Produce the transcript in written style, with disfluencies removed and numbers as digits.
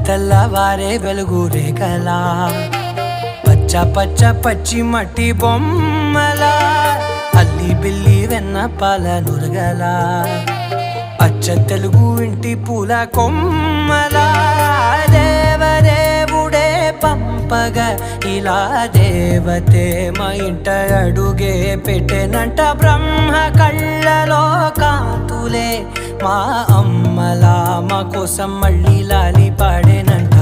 తెల్లవారే వెలుగు రేఖలా పచ్చ పచ్చ పచ్చి మట్టి బొమ్మలా అల్లి బిల్లి వెన్న పాల నురగలా అచ్చ తెలుగు ఇంటి పూల కొమ్మలా దేవదేవుడే పంపగా ఇలా దేవతే మా ఇంట అడుగే పెట్టెనంట బ్రహ్మ కళ్ళలో కాంతులే మా అమ్మలా మా కోసం మళ్ళీ లాలి పాడేనంట.